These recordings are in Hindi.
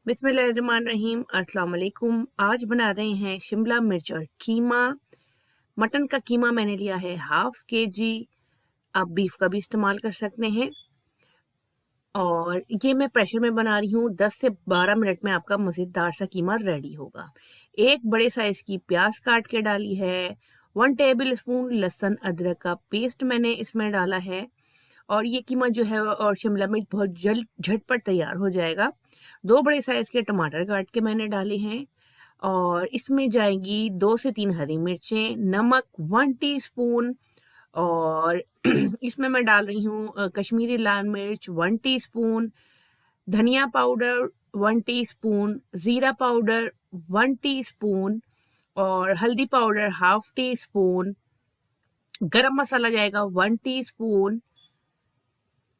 बिस्मिल्लाहिर्रहमानिर्रहीम। अस्सलाम वालेकुम। आज बना रहे हैं शिमला मिर्च और कीमा। मटन का कीमा मैंने लिया है हाफ के जी। आप बीफ का भी इस्तेमाल कर सकते हैं। और ये मैं प्रेशर में बना रही हूँ। 10 से 12 मिनट में आपका मज़ेदार सा कीमा रेडी होगा। एक बड़े साइज़ की प्याज काट के डाली है। 1 टेबल स्पून लहसुन अदरक का पेस्ट मैंने इसमें डाला है। और ये कीमा जो है और शिमला मिर्च बहुत जल्द झटपट तैयार हो जाएगा। 2 बड़े साइज़ के टमाटर काट के मैंने डाले हैं। और इसमें जाएगी 2 से 3 हरी मिर्चें, नमक 1 टीस्पून। और इसमें मैं डाल रही हूँ कश्मीरी लाल मिर्च 1 टीस्पून, धनिया पाउडर 1 टीस्पून, ज़ीरा पाउडर 1 टीस्पून और हल्दी पाउडर हाफ टीस्पून। गरम मसाला जाएगा 1 टीस्पून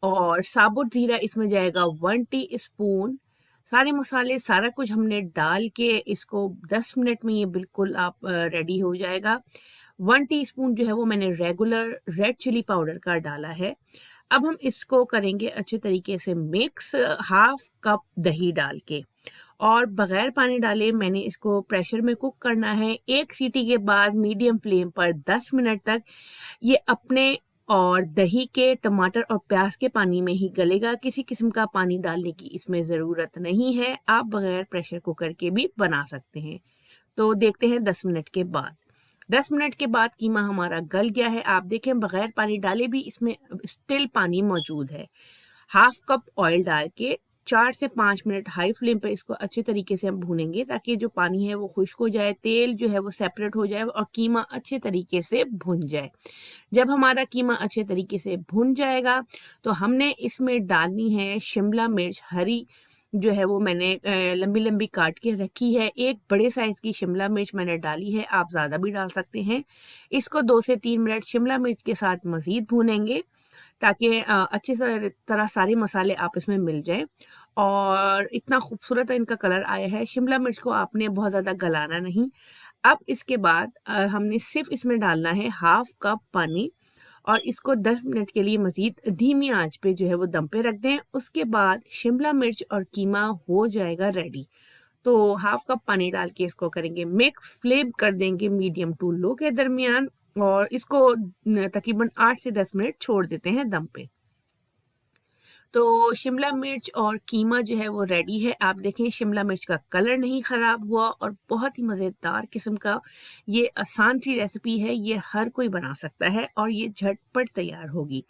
और साबुत जीरा इसमें जाएगा 1 टीस्पून। सारे मसाले सारा कुछ हमने डाल के इसको 10 मिनट में ये बिल्कुल आप रेडी हो जाएगा। 1 टीस्पून जो है वो मैंने रेगुलर रेड चिली पाउडर का डाला है। अब हम इसको करेंगे अच्छे तरीके से मिक्स, हाफ कप दही डाल के और बगैर पानी डाले मैंने इसको प्रेशर में कुक करना है। 1 सीटी के बाद मीडियम फ्लेम पर 10 मिनट तक ये अपने और दही के, टमाटर और प्याज के पानी में ही गलेगा। किसी किस्म का पानी डालने की इसमें ज़रूरत नहीं है। आप बगैर प्रेशर कुकर के भी बना सकते हैं। तो देखते हैं 10 मिनट के बाद। 10 मिनट के बाद कीमा हमारा गल गया है। आप देखें बगैर पानी डाले भी इसमें स्टिल पानी मौजूद है। हाफ कप ऑयल डाल के 4 से 5 मिनट हाई फ्लेम पर इसको अच्छे तरीके से हम भूनेंगे ताकि जो पानी है वो खुश्क हो जाए, तेल जो है वो सेपरेट हो जाए और कीमा अच्छे तरीके से भुन जाए। जब हमारा कीमा अच्छे तरीके से भुन जाएगा तो हमने इसमें डालनी है शिमला मिर्च हरी, जो है वो मैंने लंबी लंबी काट के रखी है। एक बड़े साइज़ की शिमला मिर्च मैंने डाली है, आप ज़्यादा भी डाल सकते हैं। इसको 2 से 3 मिनट शिमला मिर्च के साथ मज़ीद भूनेंगे ताकि अच्छे से तरह सारे मसाले आप इसमें मिल जाएं। और इतना खूबसूरत इनका कलर आया है। शिमला मिर्च को आपने बहुत ज़्यादा गलाना नहीं। अब इसके बाद हमने सिर्फ इसमें डालना है हाफ कप पानी और इसको 10 मिनट के लिए मज़ीद धीमी आंच पे जो है वो दम पे रख दें। उसके बाद शिमला मिर्च और कीमा हो जाएगा रेडी। तो हाफ कप पानी डाल के इसको करेंगे मिक्स, फ्लेम कर देंगे मीडियम टू लो के दरमियान और इसको तकरीबन 8 से 10 मिनट छोड़ देते हैं दम पे। तो शिमला मिर्च और कीमा जो है वो रेडी है। आप देखें शिमला मिर्च का कलर नहीं ख़राब हुआ और बहुत ही मज़ेदार किस्म का ये आसान सी रेसिपी है। ये हर कोई बना सकता है और ये झटपट तैयार होगी।